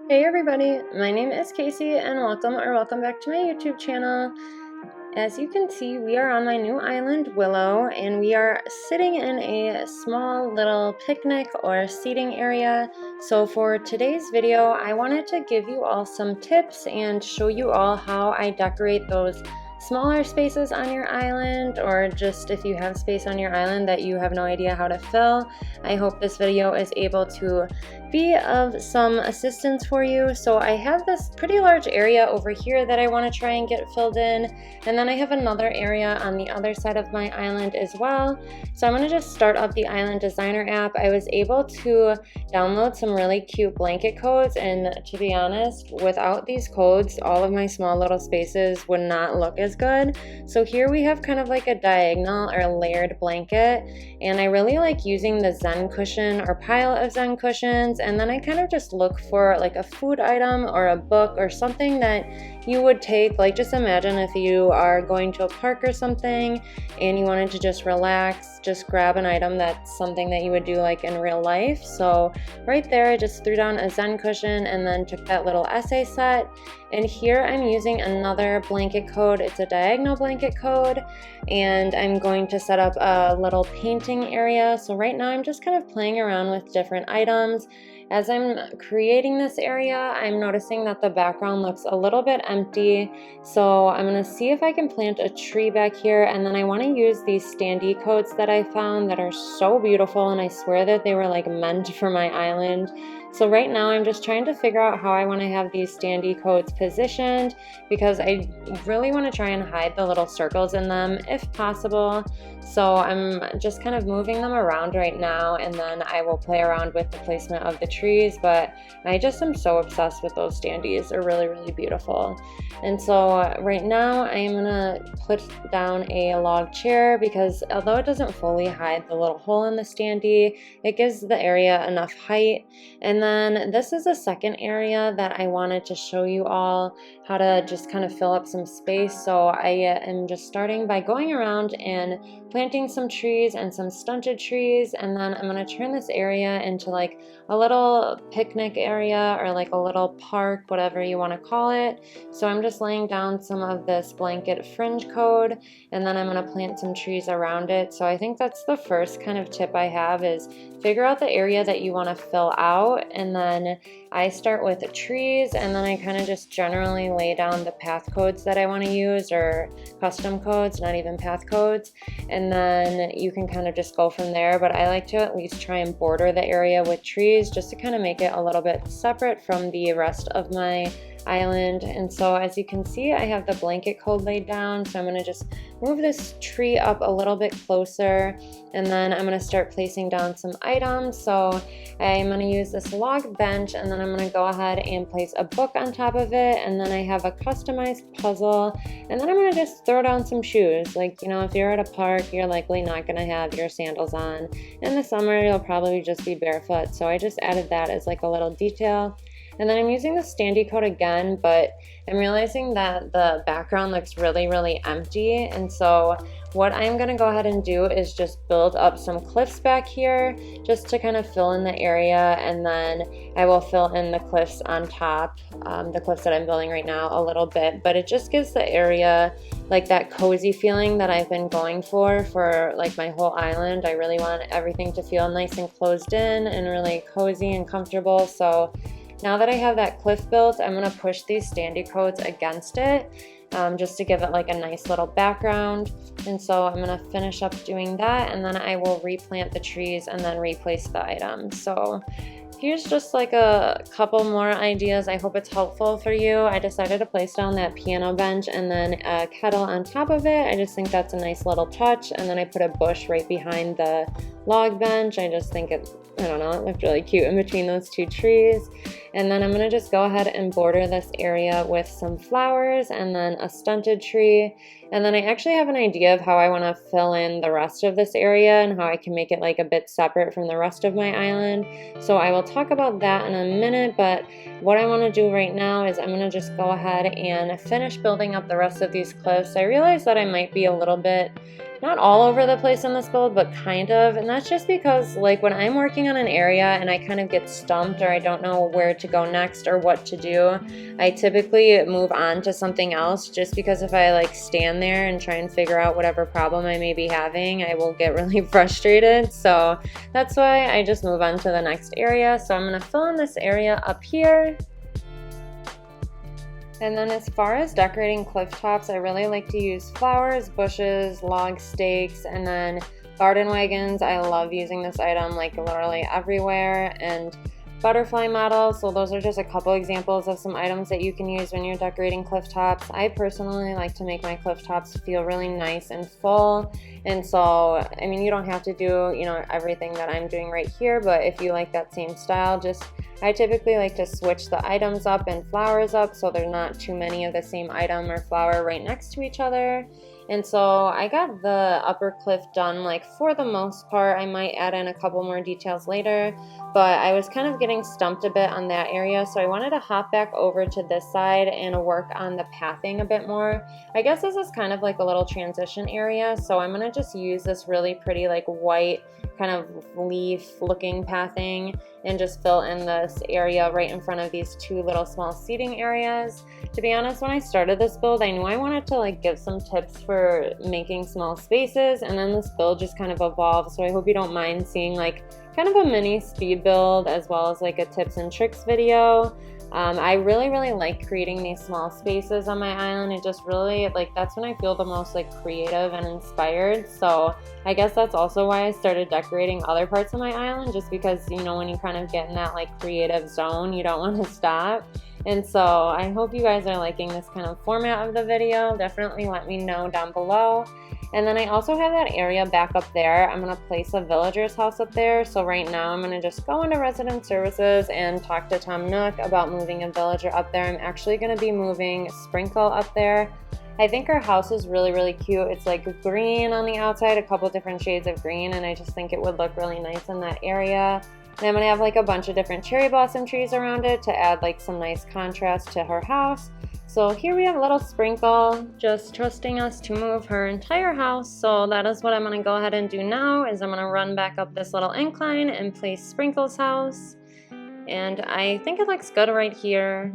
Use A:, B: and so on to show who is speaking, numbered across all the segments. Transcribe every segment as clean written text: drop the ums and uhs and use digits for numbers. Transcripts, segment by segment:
A: Hey everybody, my name is Casey and welcome back to my YouTube channel. As you can see, we are on my new island, Willow, and we are sitting in a small little picnic or seating area. So for today's video, I wanted to give you all some tips and show you all how I decorate those smaller spaces on your island, or just if you have space on your island that you have no idea how to fill. I hope this video is able to be of some assistance for you. So I have this pretty large area over here that I want to try and get filled in, and then I have another area on the other side of my island as well. So I'm going to just start up the Island Designer app. I was able to download some really cute blanket codes, and to be honest, without these codes, all of my small little spaces would not look as good. So here we have kind of like a diagonal or layered blanket, and I really like using the Zen cushion or pile of Zen cushions, and then I kind of just look for like a food item or a book or something that you would take. Like, just imagine if you are going to a park or something and you wanted to just relax, just grab an item that's something that you would do like in real life. So right there I just threw down a Zen cushion and then took that little essay set, and here I'm using another blanket code. It's a diagonal blanket code, and I'm going to set up a little painting area. So right now I'm just kind of playing around with different items. As I'm creating this area, I'm noticing that the background looks a little bit empty, so I'm going to see if I can plant a tree back here, and then I want to use these standee codes that I found that are so beautiful, and I swear that they were like meant for my island. So right now I'm just trying to figure out how I want to have these standee codes positioned, because I really want to try and hide the little circles in them if possible. So I'm just kind of moving them around right now, and then I will play around with the placement of the trees, but I just am so obsessed with those standees. They're really, really beautiful. And so right now I am gonna put down a log chair, because although it doesn't fully hide the little hole in the standee, it gives the area enough height. And then this is a second area that I wanted to show you all how to just kind of fill up some space. So I am just starting by going around and planting some trees and some stunted trees, and then I'm going to turn this area into like a little picnic area or like a little park, whatever you want to call it. So I'm just laying down some of this blanket fringe code, and then I'm going to plant some trees around it. So I think that's the first kind of tip I have, is figure out the area that you want to fill out, and then I start with trees, and then I kind of just generally lay down the path codes that I want to use, or custom codes, not even path codes, and then you can kind of just go from there. But I like to at least try and border the area with trees, just to kind of make it a little bit separate from the rest of my island. And so as you can see, I have the blanket code laid down, so I'm going to just move this tree up a little bit closer, and then I'm going to start placing down some items. So I'm going to use this log bench, and then I'm going to go ahead and place a book on top of it, and then I have a customized puzzle, and then I'm going to just throw down some shoes. Like, you know, if you're at a park, you're likely not going to have your sandals on. In the summer, you'll probably just be barefoot, so I just added that as like a little detail. And then I'm using the standee code again, but I'm realizing that the background looks really, really empty. And so what I'm going to go ahead and do is just build up some cliffs back here, just to kind of fill in the area, and then I will fill in the cliffs on top, the cliffs that I'm building right now, a little bit. But it just gives the area like that cozy feeling that I've been going for like my whole island. I really want everything to feel nice and closed in and really cozy and comfortable. So now that I have that cliff built, I'm going to push these standee codes against it, just to give it like a nice little background. And so I'm going to finish up doing that, and then I will replant the trees and then replace the items. So here's just like a couple more ideas. I hope it's helpful for you. I decided to place down that piano bench and then a kettle on top of it. I just think that's a nice little touch. And then I put a bush right behind the log bench. I just think it looked really cute in between those two trees. And then I'm going to just go ahead and border this area with some flowers and then a stunted tree. And then I actually have an idea of how I want to fill in the rest of this area and how I can make it like a bit separate from the rest of my island. So I will talk about that in a minute, but what I want to do right now is I'm going to just go ahead and finish building up the rest of these cliffs. I realize that I might be a little bit not all over the place in this build, but kind of. And that's just because like when I'm working on an area and I kind of get stumped or I don't know where to go next or what to do, I typically move on to something else, just because if I like stand there and try and figure out whatever problem I may be having, I will get really frustrated. So that's why I just move on to the next area. So I'm gonna fill in this area up here. And then as far as decorating cliff tops, I really like to use flowers, bushes, log stakes, and then garden wagons. I love using this item like literally everywhere, and butterfly models. So those are just a couple examples of some items that you can use when you're decorating cliff tops. I personally like to make my cliff tops feel really nice and full. And so, I mean, you don't have to do, you know, everything that I'm doing right here, but if you like that same style, I typically like to switch the items up and flowers up so there's not too many of the same item or flower right next to each other. And so I got the upper cliff done like for the most part. I might add in a couple more details later, but I was kind of getting stumped a bit on that area, so I wanted to hop back over to this side and work on the pathing a bit more. I guess this is kind of like a little transition area, so I'm gonna just use this really pretty like white kind of leaf looking pathing and just fill in this area right in front of these two little small seating areas. To be honest, when I started this build, I knew I wanted to like give some tips for making small spaces, and then this build just kind of evolved, so I hope you don't mind seeing like kind of a mini speed build as well as like a tips and tricks video. I really like creating these small spaces on my island. It just really, like, that's when I feel the most like creative and inspired. So I guess that's also why I started decorating other parts of my island, just because, you know, when you kind of get in that like creative zone, you don't want to stop. And so I hope you guys are liking this kind of format of the video. Definitely let me know down below. And then I also have that area back up there. I'm gonna place a villager's house up there. So right now I'm gonna just go into resident services and talk to Tom Nook about moving a villager up there. I'm actually gonna be moving Sprinkle up there. I think her house is really cute. It's like green on the outside, a couple different shades of green, and I just think it would look really nice in that area. And I'm gonna have like a bunch of different cherry blossom trees around it to add like some nice contrast to her house. So here we have little Sprinkle just trusting us to move her entire house. So that is what I'm gonna go ahead and do now, is I'm gonna run back up this little incline and place Sprinkle's house. And I think it looks good right here.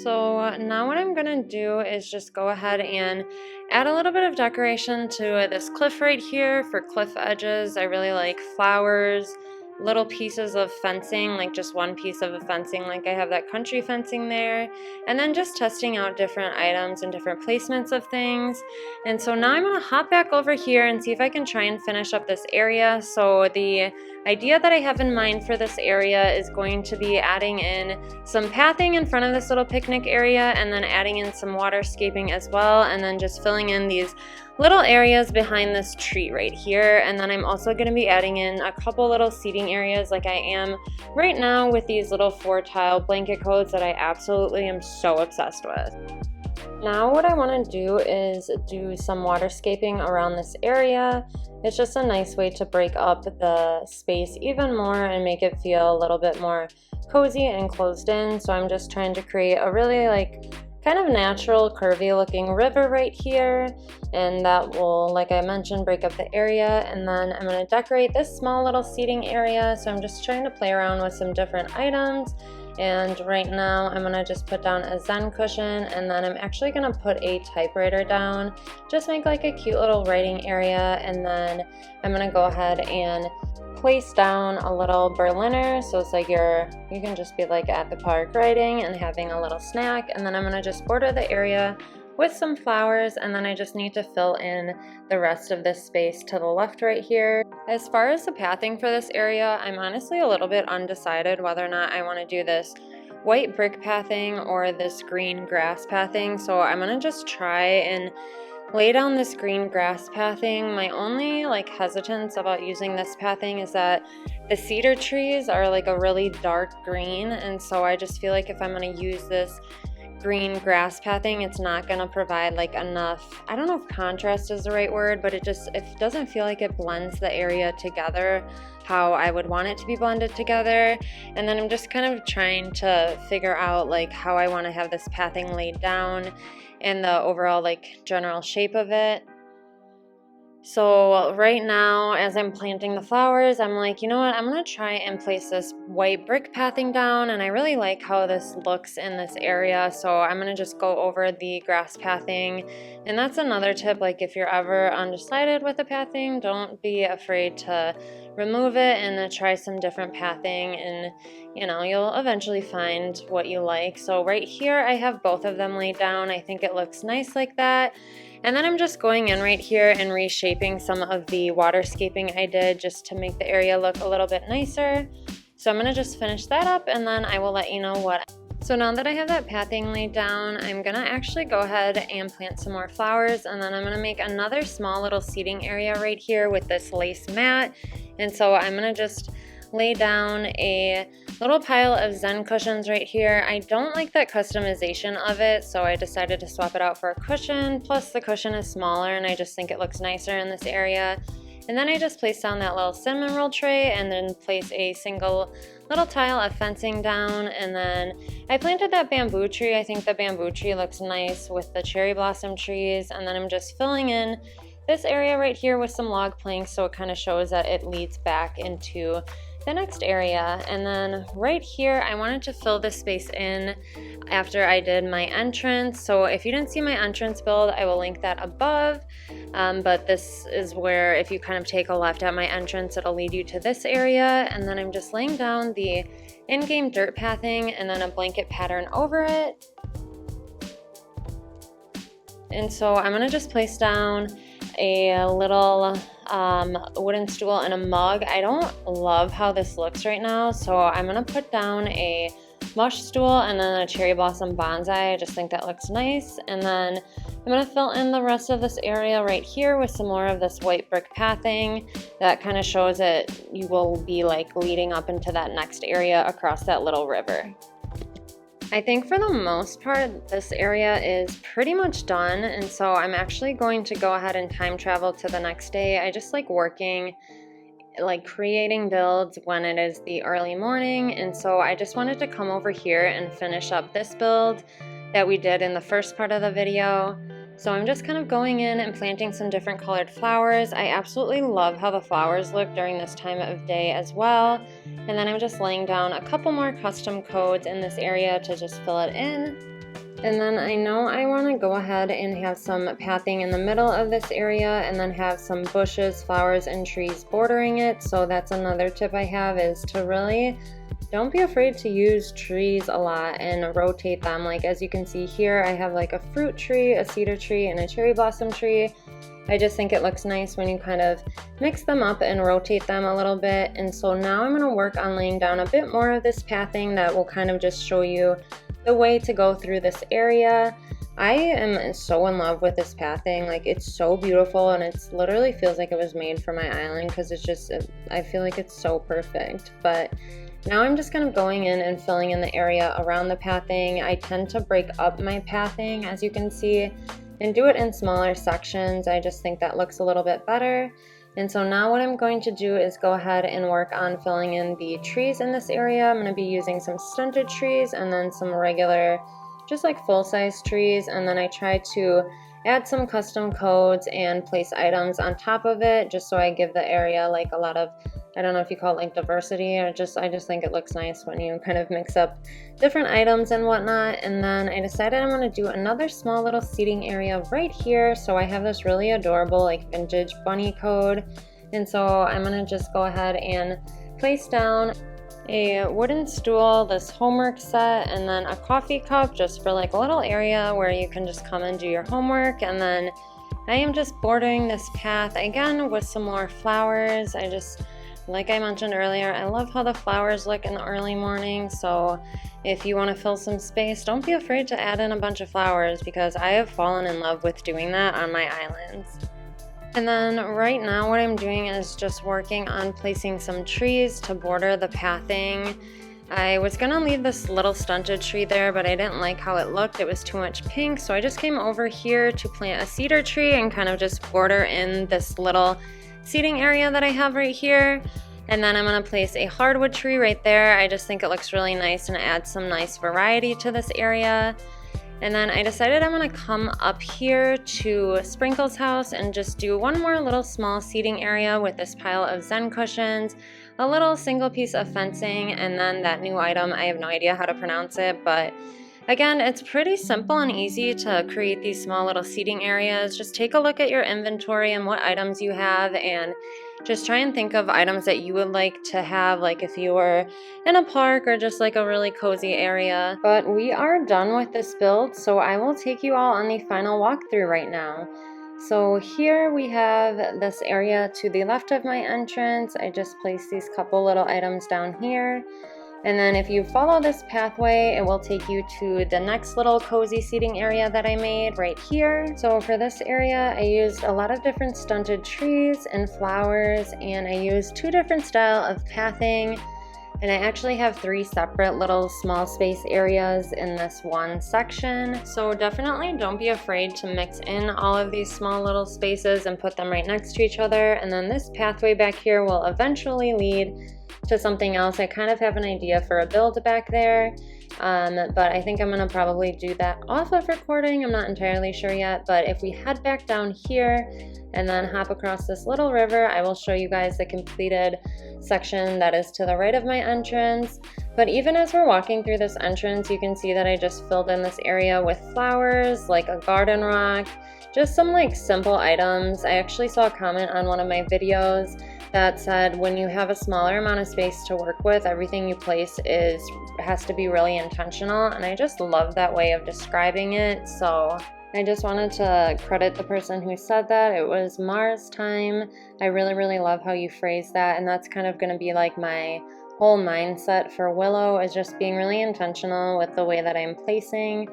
A: So now what I'm gonna do is just go ahead and add a little bit of decoration to this cliff right here for cliff edges. I really like flowers, little pieces of fencing, like just one piece of a fencing, like I have that country fencing there, and then just testing out different items and different placements of things. And so now I'm gonna hop back over here and see if I can try and finish up this area. So the idea that I have in mind for this area is going to be adding in some pathing in front of this little picnic area, and then adding in some waterscaping as well, and then just filling in these little areas behind this tree right here. And then I'm also going to be adding in a couple little seating areas like I am right now with these little 4-tile blanket coats that I absolutely am so obsessed with. Now what I want to do is do some waterscaping around this area. It's just a nice way to break up the space even more and make it feel a little bit more cozy and closed in. So I'm just trying to create a really like kind of natural curvy looking river right here, and that will, like I mentioned, break up the area. And then I'm going to decorate this small little seating area. So I'm just trying to play around with some different items. And right now I'm gonna just put down a Zen cushion, and then I'm actually gonna put a typewriter down, just make like a cute little writing area. And then I'm gonna go ahead and place down a little Berliner, so it's like you can just be like at the park writing and having a little snack. And then I'm gonna just border the area with some flowers, and then I just need to fill in the rest of this space to the left right here. As far as the pathing for this area, I'm honestly a little bit undecided whether or not I want to do this white brick pathing or this green grass pathing. So I'm gonna just try and lay down this green grass pathing. My only like hesitance about using this pathing is that the cedar trees are like a really dark green, and so I just feel like if I'm going to use this green grass pathing, it's not going to provide like enough, I don't know if contrast is the right word, but it doesn't feel like it blends the area together how I would want it to be blended together. And then I'm just kind of trying to figure out like how I want to have this pathing laid down and the overall like general shape of it. So right now, as I'm planting the flowers, I'm like, you know what, I'm gonna try and place this white brick pathing down, and I really like how this looks in this area, so I'm gonna just go over the grass pathing. And that's another tip, like if you're ever undecided with the pathing, don't be afraid to remove it and try some different pathing, and you know, you'll eventually find what you like. So right here I have both of them laid down. I think it looks nice like that. And then I'm just going in right here and reshaping some of the waterscaping I did just to make the area look a little bit nicer. So I'm gonna just finish that up and then I will let you know what. So now that I have that pathing laid down, I'm gonna actually go ahead and plant some more flowers, and then I'm gonna make another small little seating area right here with this lace mat. And so I'm gonna just lay down a little pile of Zen cushions right here. I don't like that customization of it, so I decided to swap it out for a cushion. Plus the cushion is smaller and I just think it looks nicer in this area. And then I just placed down that little cinnamon roll tray and then place a single little tile of fencing down. And then I planted that bamboo tree. I think the bamboo tree looks nice with the cherry blossom trees. And then I'm just filling in this area right here with some log planks, so it kind of shows that it leads back into the next area. And then right here I wanted to fill this space in after I did my entrance. So if you didn't see my entrance build, I will link that above, but this is where if you kind of take a left at my entrance, it'll lead you to this area. And then I'm just laying down the in-game dirt pathing and then a blanket pattern over it. And so I'm gonna just place down a little wooden stool and a mug. I don't love how this looks right now, so I'm gonna put down a mush stool and then a cherry blossom bonsai. I just think that looks nice. And then I'm gonna fill in the rest of this area right here with some more of this white brick pathing that kind of shows that you will be like leading up into that next area across that little river. I think for the most part, this area is pretty much done, and so I'm actually going to go ahead and time travel to the next day. I just like working, like creating builds when it is the early morning, and so I just wanted to come over here and finish up this build that we did in the first part of the video. So I'm just kind of going in and planting some different colored flowers. I absolutely love how the flowers look during this time of day as well. And then I'm just laying down a couple more custom codes in this area to just fill it in. And then I know I want to go ahead and have some pathing in the middle of this area and then have some bushes, flowers, and trees bordering it. So that's another tip I have, is to really don't be afraid to use trees a lot and rotate them. Like as you can see here, I have like a fruit tree, a cedar tree, and a cherry blossom tree. I just think it looks nice when you kind of mix them up and rotate them a little bit. And so now I'm going to work on laying down a bit more of this pathing that will kind of just show you the way to go through this area. I am so in love with this pathing. Like it's so beautiful, and it's literally feels like it was made for my island because it's just, I feel like it's so perfect. But now I'm just kind of going in and filling in the area around the pathing. I tend to break up my pathing, as you can see, and do it in smaller sections. I just think that looks a little bit better. And so now what I'm going to do is go ahead and work on filling in the trees in this area. I'm going to be using some stunted trees and then some regular, just like full-size trees. And then I try to add some custom codes and place items on top of it, just so I give the area like a lot of, I don't know if you call it like diversity, or I just think it looks nice when you kind of mix up different items and whatnot. And then I decided I'm going to do another small little seating area right here. So I have this really adorable like vintage bunny code. And so I'm going to just go ahead and place down a wooden stool, this homework set, and then a coffee cup just for like a little area where you can just come and do your homework. And then I am just bordering this path again with some more flowers. Like I mentioned earlier, I love how the flowers look in the early morning. So if you want to fill some space, don't be afraid to add in a bunch of flowers, because I have fallen in love with doing that on my islands. And then right now what I'm doing is just working on placing some trees to border the pathing. I was gonna leave this little stunted tree there, but I didn't like how it looked. It was too much pink, so I just came over here to plant a cedar tree and kind of just border in this little seating area that I have right here. And then I'm gonna place a hardwood tree right there. I just think it looks really nice and adds some nice variety to this area. And then I decided I'm gonna come up here to Sprinkle's house and just do one more little small seating area with this pile of Zen cushions, a little single piece of fencing, and then that new item, I have no idea how to pronounce it, but again, it's pretty simple and easy to create these small little seating areas. Just take a look at your inventory and what items you have, and just try and think of items that you would like to have, like if you were in a park or just like a really cozy area. But we are done with this build, so I will take you all on the final walkthrough right now. So here we have this area to the left of my entrance. I just placed these couple little items down here. And then if you follow this pathway, it will take you to the next little cozy seating area that I made right here. So for this area, I used a lot of different stunted trees and flowers, and I used 2 different styles of pathing. And I actually have 3 separate little small space areas in this one section. So definitely don't be afraid to mix in all of these small little spaces and put them right next to each other. And then this pathway back here will eventually lead to something else. I kind of have an idea for a build back there, but I think I'm gonna probably do that off of recording. I'm not entirely sure yet, but if we head back down here and then hop across this little river, I will show you guys the completed section that is to the right of my entrance. But even as we're walking through this entrance, you can see that I just filled in this area with flowers, like a garden rock, just some like simple items. I actually saw a comment on one of my videos that said when you have a smaller amount of space to work with, everything you place has to be really intentional, and I just love that way of describing it. So I just wanted to credit the person who said that. It was Mars Time. I really love how you phrase that, and that's kind of going to be like my whole mindset for Willow, is just being really intentional with the way that I'm placing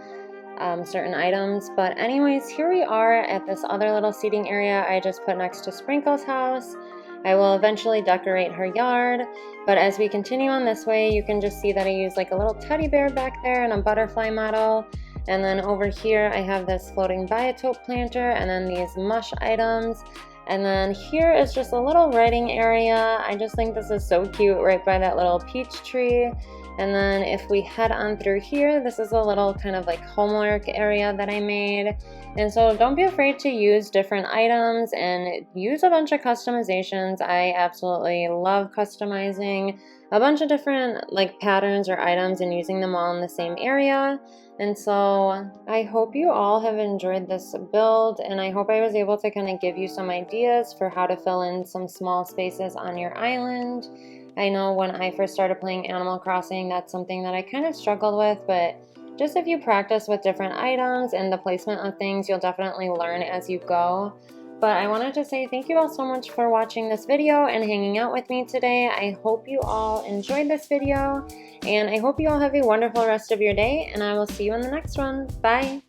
A: certain items. But anyways, here we are at this other little seating area I just put next to Sprinkle's house. I will eventually decorate her yard, but as we continue on this way, you can just see that I use like a little teddy bear back there and a butterfly model. And then over here, I have this floating biotope planter and then these mush items. And then here is just a little writing area. I just think this is so cute right by that little peach tree. And then if we head on through here, this is a little kind of like homework area that I made. And so don't be afraid to use different items and use a bunch of customizations. I absolutely love customizing a bunch of different like patterns or items and using them all in the same area. And so I hope you all have enjoyed this build, and I hope I was able to kind of give you some ideas for how to fill in some small spaces on your island. I know when I first started playing Animal Crossing, that's something that I kind of struggled with, but just if you practice with different items and the placement of things, you'll definitely learn as you go. But I wanted to say thank you all so much for watching this video and hanging out with me today. I hope you all enjoyed this video, and I hope you all have a wonderful rest of your day, and I will see you in the next one. Bye!